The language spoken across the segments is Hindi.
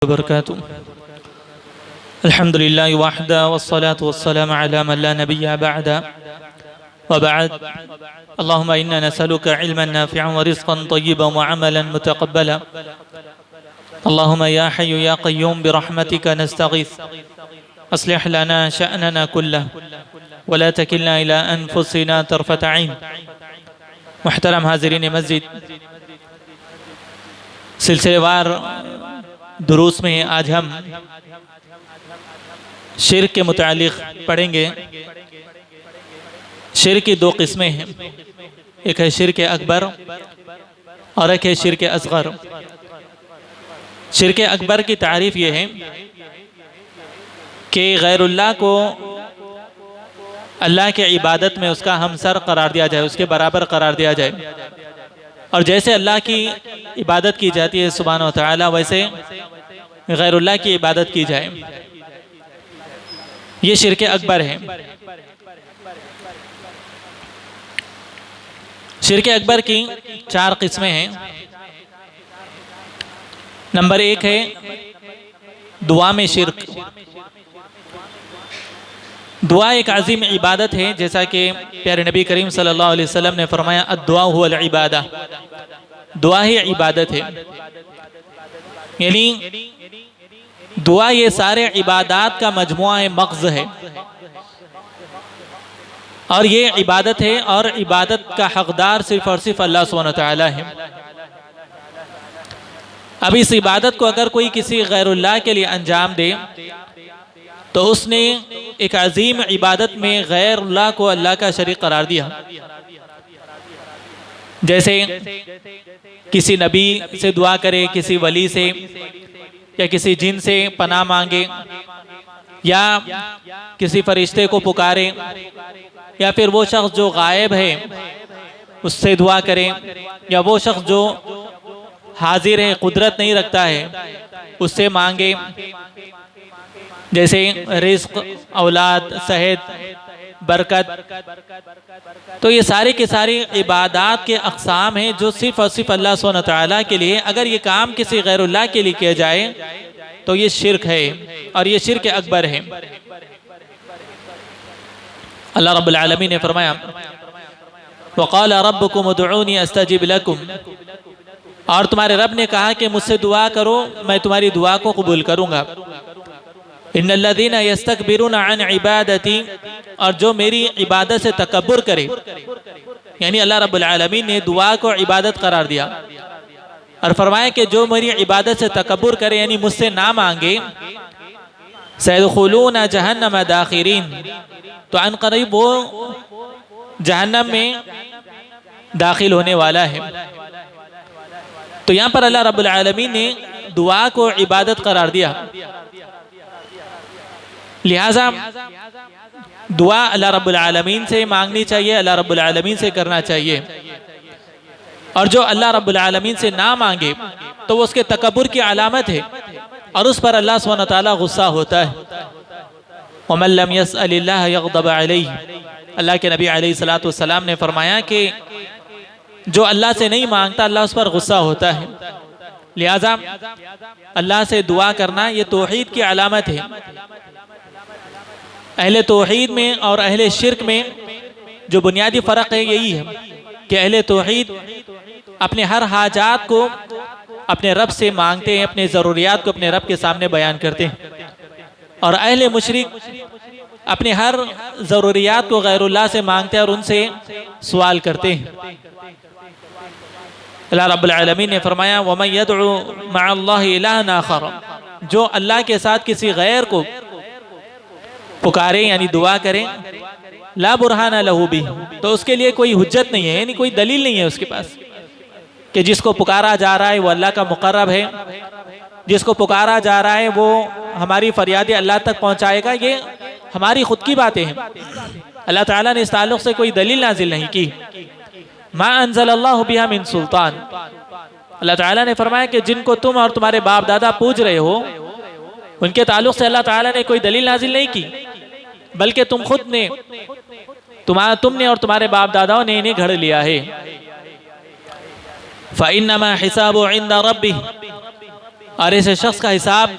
वबरकातुहू। अल्हम्दुलिल्लाहि वहदा वस्सलातु वस्सलामु अला मन ला नबिय्य बअदा व बअद। अल्लाहुम्मा इन्ना नसअलुका इल्मन नाफ़िअन व रिज़्क़न तय्यिबन व अमलन मुतक़ब्बला। अल्लाहुम्मा या हय्यु या क़य्यूम बिरहमतिका नस्तगीथ अस्लिह लना शअनना कुल्लह व ला तकिलना इला अनफुसिना तरफ़त ऐन। मुहतरम हाज़िरीन मस्जिद, सिलसिलेवार दुरूस में आज हम शिर्क के मुतालिक पढ़ेंगे। शिर्क की दो किस्में हैं, एक है शिर्क अकबर और एक है शिर्क असगर। शिर्क अकबर की तारीफ ये है कि गैरुल्लाह को अल्लाह के इबादत में उसका हमसर करार दिया जाए, उसके बराबर करार दिया जाए, और जैसे अल्लाह की इबादत की जाती है सुब्हान व तआला, वैसे गैरुल्लाह की इबादत की जाए। ये शिर्क अकबर है। शिर्क अकबर की चार किस्में हैं। नंबर एक है दुआ में शिर्क। दुआ एक अजीम इबादत है, जैसा कि प्यारे नबी करीम सल्लल्लाहु अलैहि वसल्लम ने फरमाया, अद्दुआ हुवल इबादा, दुआ ही इबादत है। यानी दुआ ये सारे इबादत का मजमुआ है, मग़ज़ है, और ये इबादत है, और इबादत का हकदार सिर्फ और सिर्फ अल्लाह सुब्हानहू व तआला है। अब इस इबादत को अगर कोई किसी गैरुल्लाह के लिए अंजाम दे तो उसने एक अजीम इबादत में गैरुल्लाह को अल्लाह का शरीक करार दिया। जैसे किसी नबी से दुआ करे, किसी वली से या किसी जिन से पनाह मांगे, या किसी फरिश्ते को पुकारे, या फिर वो शख्स जो गायब है उससे दुआ करे, या वो शख्स जो हाजिर है, कुदरत नहीं रखता है, उससे मांगे, जैसे रिज़्क़, औलाद, सेहत, बरकत। तो ये सारी की सारी इबादत के अक़साम हैं जो सिर्फ और सिर्फ अल्लाह सुब्हानहू व तआला के लिए। अगर ये काम किसी गैरुल्लाह के लिए किया जाए तो ये शिर्क है, और ये शिर्क अकबर है। अल्लाह रब्बुल आलमीन ने फरमाया, वक़ाल रब्बुकुम उदऊनी अस्तजिब लकुम, और तुम्हारे रब ने कहा कि मुझसे दुआ करो, मैं तुम्हारी दुआ को कबूल करूँगा। इन्नल्लज़ीना यस्तकबिरूना अन इबादती, और जो मेरी इबादत से तकब्बुर करे, यानी अल्लाह रब्बुल आलमीन ने दुआ को इबादत करार दिया और फरमाया कि जो मेरी इबादत से तकब्बुर करे, यानी मुझसे ना मांगे, सयदखुलूना जहन्नम दाखिरीन, तो अन करीब वो जहन्नम में दाखिल होने वाला है। तो यहाँ पर अल्लाह रब्बुल आलमीन ने दुआ को इबादत करार दिया। लिहाजा दुआ अल्लाह रब्बुल आलमीन से मांगनी चाहिए, अल्लाह रब्बुल आलमीन से करना चाहिए, और जो अल्लाह रब्बुल आलमीन से ना मांगे तो वो उसके तकब्बुर की अलामत है, और उस पर अल्लाह सुब्हानहू व तआला गुस्सा होता है। वमन लम यसअलिल्लाह यग़ज़ब अलैहि, अल्लाह के नबी अलैहिस्सलातु वस्सलाम ने फरमाया कि जो अल्लाह से नहीं मांगता अल्लाह उस पर गुस्सा होता है। लिहाजा अल्लाह से दुआ करना ये तौहीद की अलामत है। अहले तौहीद में और अहले शिर्क में जो बुनियादी फ़र्क है यही है कि अहले तौहीद अपने हर हाजात को अपने रब से मांगते हैं, अपने ज़रूरियात को अपने रब के सामने बयान करते हैं, और अहले मुशरिक अपने हर ज़रूरियात को गैरुल्लाह से मांगते हैं और उनसे सवाल करते हैं। अल्लाह रब्बुल आलमीन ने फरमाया, वमन यदउ मअल्लाहि इलाहन आखर, जो अल्लाह के साथ किसी गैर को पुकारे यानी दुआ करें, ला बुरहान लहू बिही, तो उसके लिए कोई हुज्जत नहीं है, यानी कोई दलील नहीं है उसके पास कि जिसको पुकारा जा रहा है वो अल्लाह का मुक़र्रब है, जिसको पुकारा जा रहा है वो हमारी फरियादें अल्लाह तक पहुँचाएगा। ये हमारी खुद की बातें हैं, अल्लाह ताला ने इस ताल्लुक़ से कोई दलील नाजिल नहीं की। मा अंज़लल्लाहु बिहा मिन सुल्तान, अल्लाह ताला ने फरमाया कि जिनको तुम और तुम्हारे बाप दादा पूज रहे हो उनके ताल्लुक़ से अल्लाह ताला ने कोई दलील नाजिल नहीं की, बल्कि तुम खुद ने, तुमने और तुम्हारे बाप दादाओं ने इन्हें घड़ लिया है। फ़इन्नमा हिसाबु इंदा रब्बिह, और ऐसे शख्स का हिसाब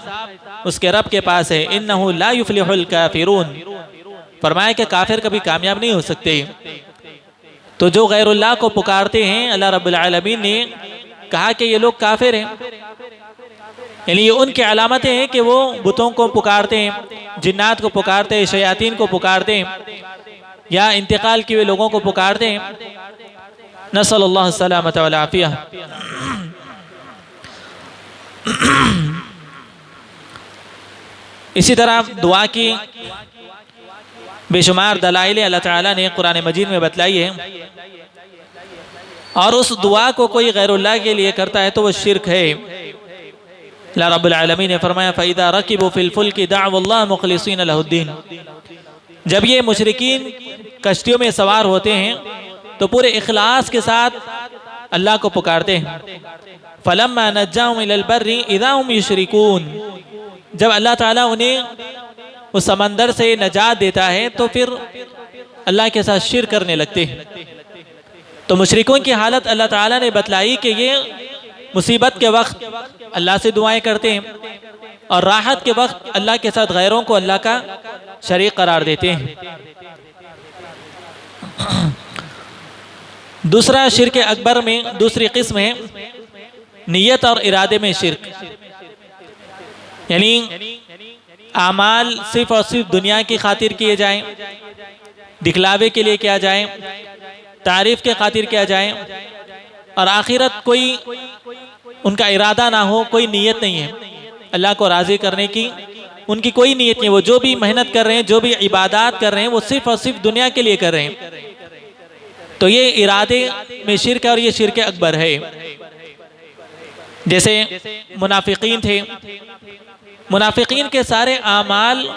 उसके रब के पास है। इन्नहु ला युफ्लिहुल काफिरून, फरमाया कि काफिर कभी कामयाब नहीं हो सकते। तो जो गैरुल्लाह को पुकारते हैं, अल्लाह रब्बुल आलमीन ने कहा कि ये लोग काफिर हैं, यानी ये उनकी अलामतें हैं कि वो बुतों को पुकारते हैं, जिन्नात को पुकारते हैं, शयातीन को पुकारते हैं, या इंतकाल किए हुए लोगों को पुकारते हैं। नसअल्लाहु सलामत वल आफिया। इसी तरह दुआ की बेशुमार दलाइल अल्लाह ताला ने कुरान मजीद में बतलाई है, और उस दुआ को कोई गैरुल्लाह के लिए करता है तो वो शिरक है। अल्लाह रब्बुल आलमीन ने फरमाया फ़इज़ा रकिबू फिल फुल्कि दअवुल्लाह मुखलिसीन लहुद्दीन, जब ये मुशरिकीन कश्तियों में सवार होते हैं तो पूरे इखलास के साथ अल्लाह को पुकारते हैं। फलम्मा नज्जाहुम इलल बर्रि इज़ा हुम युशरिकून, जब अल्लाह ताला उन्हें उस समंदर से नजात देता है तो फिर अल्लाह के साथ शिर्क करने लगते हैं। तो मुशरिकों की हालत अल्लाह ताला ने बतलाई कि ये मुसीबत के वक्त अल्लाह से दुआएं करते हैं और राहत के वक्त अल्लाह के साथ गैरों को अल्लाह का शरीक करार देते हैं। दूसरा शिर्क अकबर में दूसरी किस्म है नियत और इरादे में शिर्क, यानी आमाल सिर्फ और सिर्फ दुनिया की खातिर किए जाएं, दिखलावे के लिए किया जाए, तारीफ के खातिर किया जाए, और आखिरत कोई उनका इरादा ना हो, कोई नीयत नहीं है अल्लाह को राज़ी करने की, उनकी कोई नीयत नहीं है। वो जो भी मेहनत कर रहे हैं, जो भी इबादत कर रहे हैं, वो सिर्फ और सिर्फ दुनिया के लिए कर रहे हैं। तो ये इरादे में शिर्क है और ये शिर्क अकबर है। जैसे मुनाफिकीन थे, मुनाफिकीन के सारे आमाल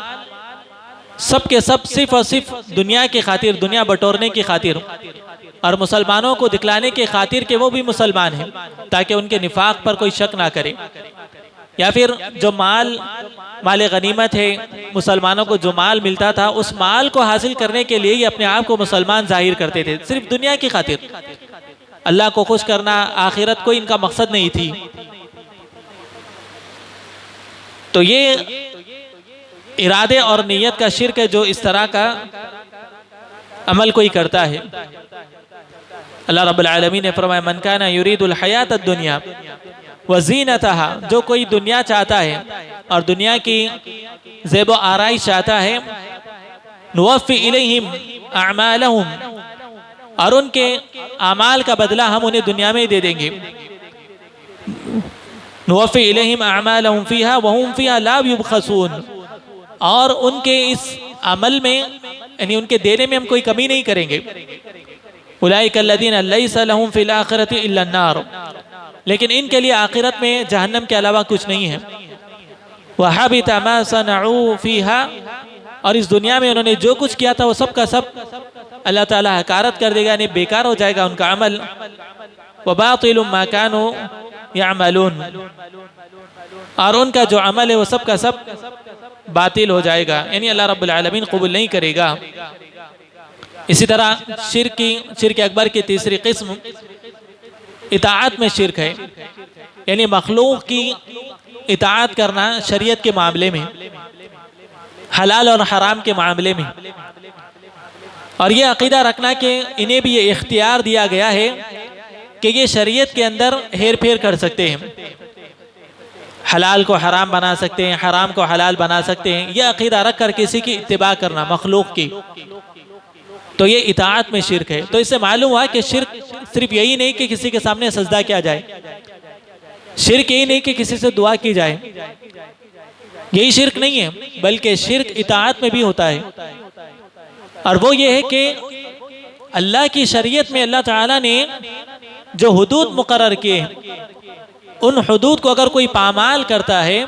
सब के सब सिर्फ और सिर्फ दुनिया की खातिर, दुनिया बटोरने की खातिर और मुसलमानों को दिखलाने की खातिर कि वो भी मुसलमान हैं, ताकि उनके निफाक पर कोई शक ना करे। या फिर जो माल गनीमत है, मुसलमानों को जो माल मिलता था, उस माल को हासिल करने के लिए ये अपने आप को मुसलमान जाहिर करते थे, सिर्फ दुनिया की खातिर। अल्लाह को खुश करना, आखिरत कोई इनका मकसद नहीं थी। तो ये इरादे और नीयत का शिर्क है जो इस तरह का अमल कोई करता है। अल्लाह रब्बुल आलमीन ने फरमाया मन काना युरीदुल हयात दुनिया व ज़ीनतहा, जो कोई दुनिया चाहता है और दुनिया की ज़ेब व आराइश चाहता है, नुवफ़्फ़ी इलैहिम अअमालहुम, और उनके आमाल का बदला हम उन्हें दुनिया में ही दे देंगे। नुवफ़्फ़ी इलैहिम अअमालहुम फ़ीहा व हुम फ़ीहा ला युबख़सून, और उनके इस अमल में यानी उनके देने में हम कोई कमी नहीं करेंगे। उलाइका अल्लज़ीना लैसा लहुम फ़िल आखिरति इल्ला अन्नार, लेकिन इनके लिए आखिरत में जहन्नम के अलावा कुछ नहीं है। वहबिता मा सनऊ फ़ीहा, और इस दुनिया में उन्होंने जो कुछ किया था वो सब का सब अल्लाह ताला हकारत कर देगा, यानी बेकार हो जाएगा उनका अमल। वबातिलुम मा कानू यअमलून, और उनका जो अमल है वो सब का सब बातिल हो जाएगा, यानी अल्लाह रब्बुल आलमीन कबूल नहीं करेगा। इसी तरह शिर्क अकबर की तीसरी किस्म इताअत में शिर्क है, यानी मखलूक की इताअत करना शरीयत के मामले में, हलाल और हराम के मामले में, और ये अकीदा रखना कि इन्हें भी ये इख्तियार दिया गया है कि ये शरीयत के अंदर हेर फेर कर सकते हैं, हलाल को हराम बना सकते हैं, हराम को हलाल बना सकते हैं। यह अकीदा रख कर किसी की इत्तिबा करना मखलूक की, तो ये इताअत में शिर्क है। तो इससे मालूम हुआ कि शिर्क सिर्फ यही नहीं कि किसी के सामने सजदा किया जाए, शिर्क यही नहीं कि किसी से दुआ की जाए, यही शिर्क नहीं है, बल्कि शिर्क इताअत में भी होता है। और वो ये है कि अल्लाह की शरीयत में अल्लाह ताला ने जो हुदूद मुकर्रर किए, उन हुदूद को अगर कोई पामाल करता है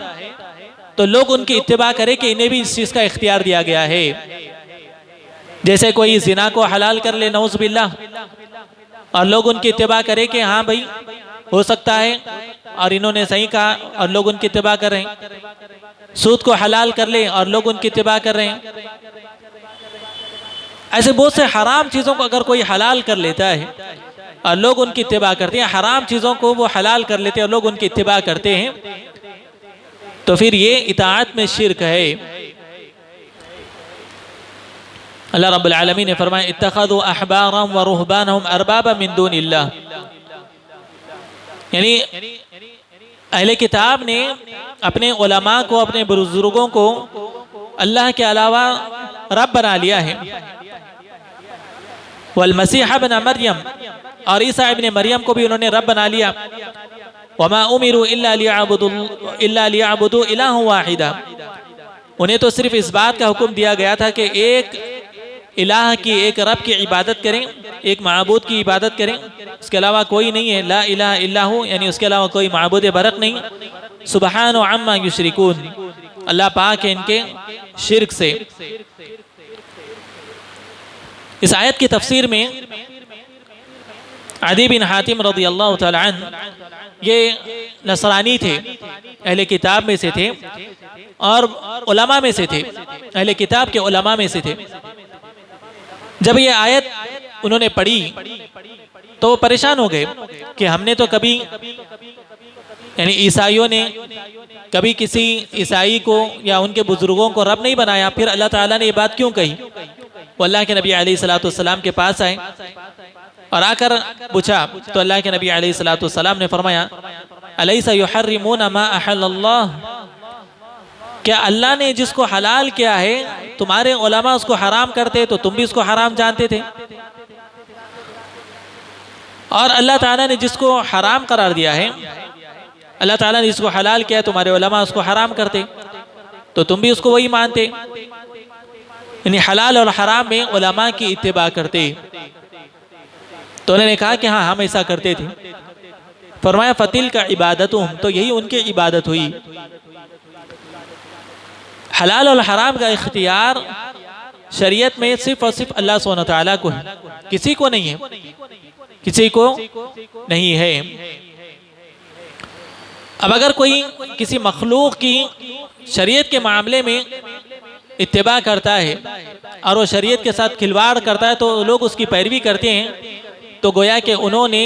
तो लोग उनकी इत्तिबा करें कि इन्हें भी इस चीज़ का इख्तियार दिया गया है। जैसे कोई जिना को हलाल कर ले नऊज़ बिल्लाह, और लोग उनकी इत्तिबा करें कि हाँ भाई हो सकता है और इन्होंने सही कहा, और लोग उनकी इत्तिबा कर रहे हैं। सूद को हलाल कर ले और लोग उनकी इत्तिबा कर रहे हैं। ऐसे बहुत से हराम चीज़ों को अगर कोई हलाल कर लेता है और लोग उनकी इत्तिबा करते हैं, हराम चीज़ों को वो हलाल कर लेते हैं और लोग उनकी इत्तिबा करते हैं, तो फिर ये इताअत में शिर्क है। अल्लाह रब्बुल आलमीन ने फरमाया इत्तखज़ू अहबारहम व रुहबानहुम अरबाबा मिन दूनिल्लाह, यानी अहले किताब ने अपने उलमा को, अपने बुजुर्गों को अल्लाह के अलावा रब बना लिया है। वल मसीह इब्न मरियम, और ईसा इब्न मरियम को भी उन्होंने रब बना लिया। वमा उमिरू इल्ला लियअबुदू इलाहन वाहिदा, उन्हें तो सिर्फ इस बात का हुक्म दिया गया था कि एक इलाह की, एक रब की इबादत करें, एक माबूद की इबादत करें, उसके अलावा कोई नहीं है। ला इलाहा इल्लहु, यानी उसके अलावा कोई माबूद बरक नहीं। सुबहान अम्मा युशरिकून, अल्लाह पाक है इनके शिर्क से। इस आयत की तफसीर में अदी बिन हातिम रज़ियल्लाहु तआला अन्हु, ये नसरानी थे, अहले किताब में से थे और उलमा में से थे, अहले किताब के उलमा में से थे। जब ये आयत उन्होंने पढ़ी तो वो परेशान हो गए कि हमने तो कभी, यानी ईसाइयों ने कभी किसी ईसाई को या उनके बुजुर्गों को रब नहीं बनाया, फिर अल्लाह ताला ने ये बात क्यों कही। वो अल्लाह के नबी अलैहिस्सलातु वस्सलाम के पास आए और आकर पूछा तो अल्लाह के नबी अलैहिस्सलातु वस्सलाम ने फरमाया अलैसा युहर्रिमूना मा अहल्लल्लाह, क्या अल्लाह ने जिसको हलाल किया है तुम्हारे उलमा उसको हराम करते तो तुम भी उसको हराम जानते थे, और अल्लाह ताला ने जिसको हराम करार दिया है, अल्लाह ताला ने जिसको हलाल किया है तुम्हारे उलमा उसको हराम करते तो तुम भी उसको वही मानते। यानी हलाल और हराम में उलमा की इत्तिबा करते। तो उन्होंने कहा कि हाँ हम ऐसा करते थे। फरमाया फतिल का इबादतुहुम, तो यही उनकी इबादत हुई। हलाल और हराम का इख्तियार शरीयत में सिर्फ और सिर्फ अल्लाह सुब्हानहू व तआला को है, किसी को नहीं है, किसी को नहीं है। अब अगर कोई किसी मखलूक की शरीयत के मामले में इत्तिबा करता है और वो शरीयत के साथ खिलवाड़ करता है तो लोग उसकी पैरवी करते हैं, तो गोया कि उन्होंने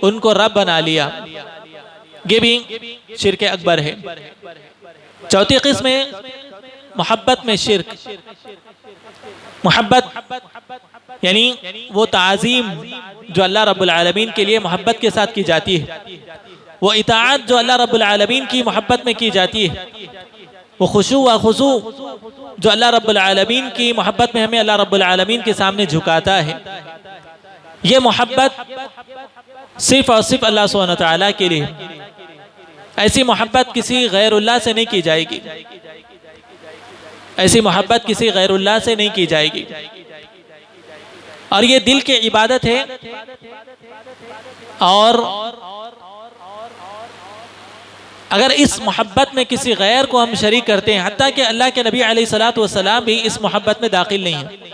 उनको रब बना लिया। ये भी शिर्क अकबर है। चौथी किस्म है मोहब्बत में शिर्क। मोहब्बत यानी वो ताज़ीम जो अल्लाह रब्बुल आलमीन के लिए मोहब्बत के साथ की जाती है, वो इताअत जो अल्लाह रब्बुल आलमीन की मोहब्बत में की जाती है, वो खुशू व खुशू जो अल्लाह रब्बुल आलमीन की मोहब्बत में हमें अल्लाह रब्बुल आलमीन के सामने झुकाता है। ये मोहब्बत सिर्फ और सिर्फ अल्लाह सुब्हानहू व तआला के लिए। ऐसी मोहब्बत किसी गैरुल्लाह से नहीं की जाएगी, ऐसी मोहब्बत किसी गैरुल्लाह से नहीं की जाएगी। और ये दिल की इबादत है। और अगर इस मोहब्बत में किसी गैर को हम शरीक करते हैं, हत्ता कि अल्लाह के नबी अलैहिस्सलातु वस्सलाम भी इस मोहब्बत में दाखिल नहीं है।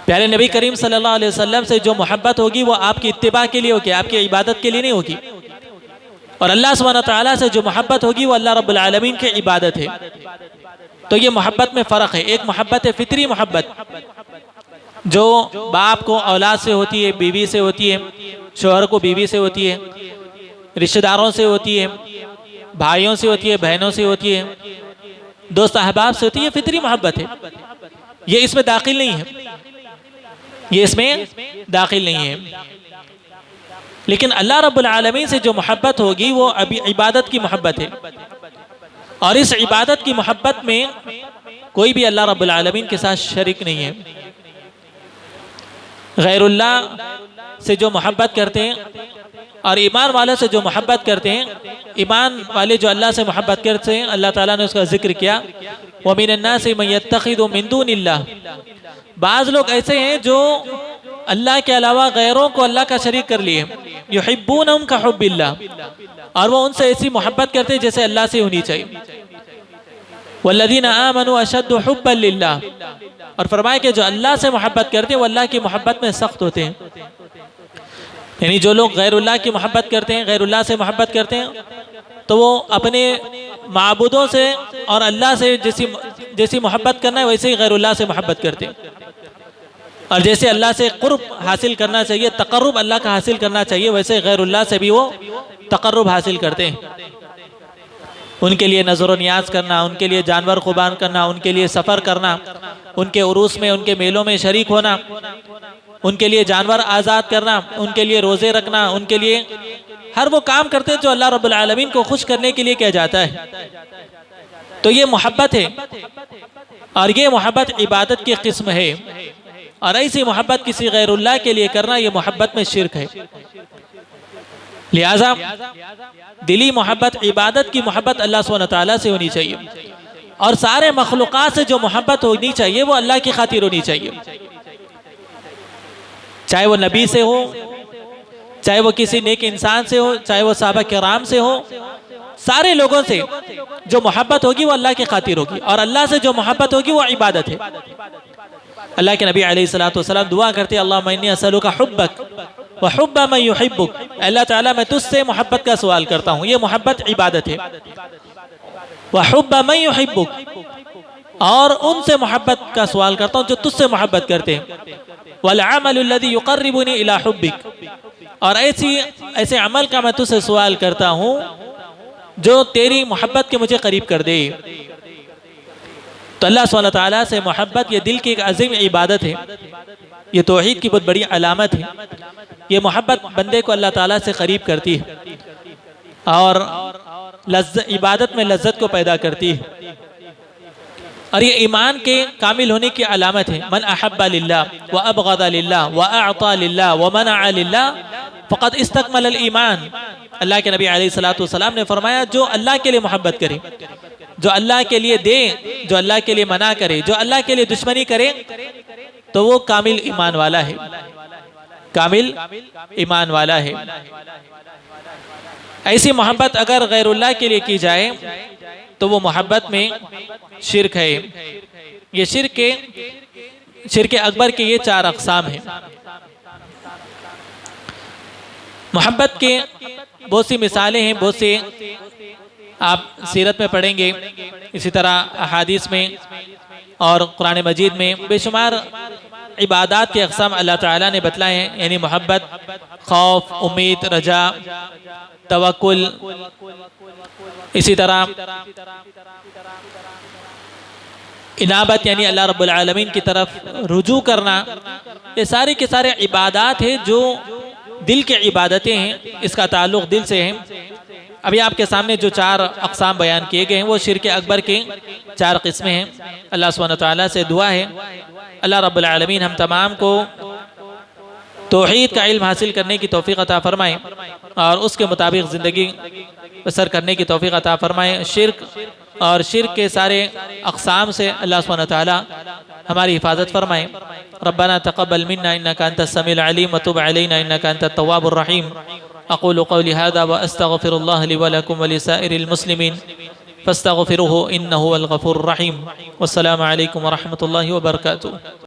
प्यारे नबी करीम सल्लल्लाहु अलैहि वसल्लम से जो मोहब्बत होगी वो आपकी इत्तिबा के लिए होगी, आपकी इबादत के लिए नहीं होगी। और अल्लाह सुब्हानहू व तआला से जो मोहब्बत होगी वो अल्लाह रब्बुल आलमीन की इबादत है। तो ये मोहब्बत में फ़र्क है। एक मोहब्बत है फितरी मोहब्बत, जो बाप को औलाद से होती है, बीवी से होती है, शोहर को बीवी से होती है, रिश्तेदारों से होती है, भाइयों से होती है, बहनों से होती है, दोस्त अहबाब से होती है। ये फितरी मोहब्बत है, ये इसमें दाखिल नहीं है, ये इसमें दाखिल नहीं है। लेकिन अल्लाह रब्बुल आलमीन से जो मोहब्बत होगी वो अभी इबादत की मोहब्बत है। और इस इबादत की मोहब्बत में कोई भी अल्लाह रब्बुल आलमीन के साथ शरीक नहीं है। गैरुल्लाह से जो मोहब्बत करते हैं और ईमान वाले से जो मोहब्बत करते हैं, ईमान वाले जो अल्लाह से मोहब्बत करते हैं, अल्लाह ताला ने उसका जिक्र किया, व मिनन्नासि मन यत्तखिज़ु मिन दूनिल्लाह। बाज़ लोग ऐसे हैं जो अल्लाह के अलावा गैरों को अल्लाह का शरीक कर लिए, युहिब्बूनहुम का हुब्बिल्लाह, और वो उनसे ऐसी मोहब्बत करते हैं जैसे अल्लाह से होनी चाहिए। वल्लज़ीना आमनू अशद्दु हुब्बन लिल्लाह, और फरमाया कि जो अल्लाह से मोहब्बत करते हैं वो अल्लाह की मोहब्बत में सख्त होते हैं। यानी जो लोग गैरुल्लाह की मोहब्बत करते हैं, गैरुल्लाह से मोहब्बत करते हैं, तो वो अपने माबूदों से और अल्लाह से जैसी मोहब्बत करना है वैसे ही गैरुल्लाह से मोहब्बत करते हैं। और जैसे अल्लाह से कुर्ब हासिल करना चाहिए, तकर्रुब अल्लाह का हासिल करना चाहिए, वैसे गैरुल्लाह से भी वो तकर्रुब हासिल करते हैं। उनके लिए नज़र नियाज करना, उनके लिए जानवर कुर्बान करना, उनके लिए सफ़र करना, उनके उरूस में, उनके मेलों में शरीक होना, उनके लिए जानवर आज़ाद करना, उनके लिए रोज़े रखना, उनके लिए हर वो काम करते हैं जो अल्लाह रब्बुल आलमीन को खुश करने के लिए किया जाता है। तो ये मोहब्बत है, और ये मोहब्बत इबादत की किस्म है, और ऐसी मोहब्बत किसी गैरुल्लाह के लिए करना ये मोहब्बत में शिर्क है। लिहाजा दिली मोहब्बत, इबादत की मोहब्बत अल्लाह सुब्हानहू व तआला से होनी चाहिए, और सारे मखलूक़ात से जो मोहब्बत होनी चाहिए वो अल्लाह की खातिर होनी चाहिए। चाहे वो नबी से हो, चाहे वो किसी नेक इंसान से हो, चाहे वो सहाबा किराम से हो, सारे लोगों से जो मोहब्बत होगी वो अल्लाह की खातिर होगी, और अल्लाह से जो मोहब्बत होगी वो इबादत है। अल्लाह के नबी अलैहिस्सलातु वस्सलाम दुआ करते हैं, अल्लाहुम्मा इन्नी असअलुका हुब्बक व हुब्ब मन युहिब्बुक। अल्लाह ताला मैं तुझसे मोहब्बत का सवाल करता हूँ, ये मोहब्बत इबादत है। व हुब्ब मन युहिब्बुक, और उनसे मोहब्बत का सवाल करता हूँ जो तुझसे मोहब्बत करते हैं। वल अमलु लज़ी युक़र्रिबुनी इला हुब्बिक, और ऐसे अमल का मैं तुझसे सवाल करता हूँ जो तेरी मोहब्बत के मुझे करीब कर दे। तो अल्लाह सुब्हानहू व तआला से मोहब्बत ये दिल की एक अज़ीम इबादत है, ये तौहीद की बहुत बड़ी अलामत है। ये मोहब्बत बंदे को अल्लाह ताला से करीब करती है, और इबादत में लज्जत को पैदा करती है, और ये ईमान के कामिल होने की अलामत है। मन अहब्बा लिल्लाह व अबग़दा लिल्लाह व अअता लिल्लाह व मनअ लिल्लाह फ़क़द इस्तकमल ईमान। अल्लाह के नबी अलैहिस्सलातु वस्सलाम ने फरमाया, जो अल्लाह के लिए मोहब्बत करे, जो अल्लाह के लिए दे, जो अल्लाह के लिए मना करे, जो अल्लाह के लिए दुश्मनी करे, तो वो कामिल ईमान वाला है, कामिल ईमान वाला है। ऐसी मोहब्बत अगर गैरुल्लाह के लिए की जाए तो वो मोहब्बत में शिर्क है। ये शिर्क अकबर के ये 4 अक़साम हैं। मोहब्बत के बहुत सी मिसालें हैं, बहुत से आप सीरत में पढ़ेंगे, इसी तरह अहादीस में और कुरान मजीद में बेशुमार इबादत के अक़साम अल्लाह ताला ने बतलाए हैं। यानी मोहब्बत, खौफ, उम्मीद, रजा, तवक्कुल, इसी तरह इनाबत यानी अल्लाह रब्बुल आलमीन की तरफ रुजू करना। ये सारे के सारे इबादत है जो दिल की इबादतें हैं, इसका ताल्लुक़ दिल से है। अभी आपके सामने जो 4 अक़साम बयान किए गए हैं वो शिर्क अकबर के 4 किस्में हैं। अल्लाह सुब्हानहू व तआला से दुआ है अल्लाह रब्बुल आलमीन हम तमाम को तौहीद का इल्म हासिल करने की तौफ़ीक़ अता फ़रमाएँ, और उसके मुताबिक ज़िंदगी बसर करने की तौफ़ीक़ अता फ़रमाएँ। शिर्क के सारे अक़साम से अल्लाह सुब्हानहू व तआला हमारी हिफाजत फ़रमाएँ। रब्बना तक़ब्बल मिन्ना इन्नका अंतस समीउल अलीम व तुब अलैना इन्नका अंतत तव्वाबुर रहीम। अक़ूलु क़ौली हाज़ा व अस्तग़फ़िरुल्लाह ली व लकुम व लिसाइरिल मुस्लिमीन फ़स्तग़फ़िरूहु इन्नहु हुवल गफ़ूरुर रहीम। वस्सलामु अलैकुम व रहमतुल्लाहि व बरकातुहू।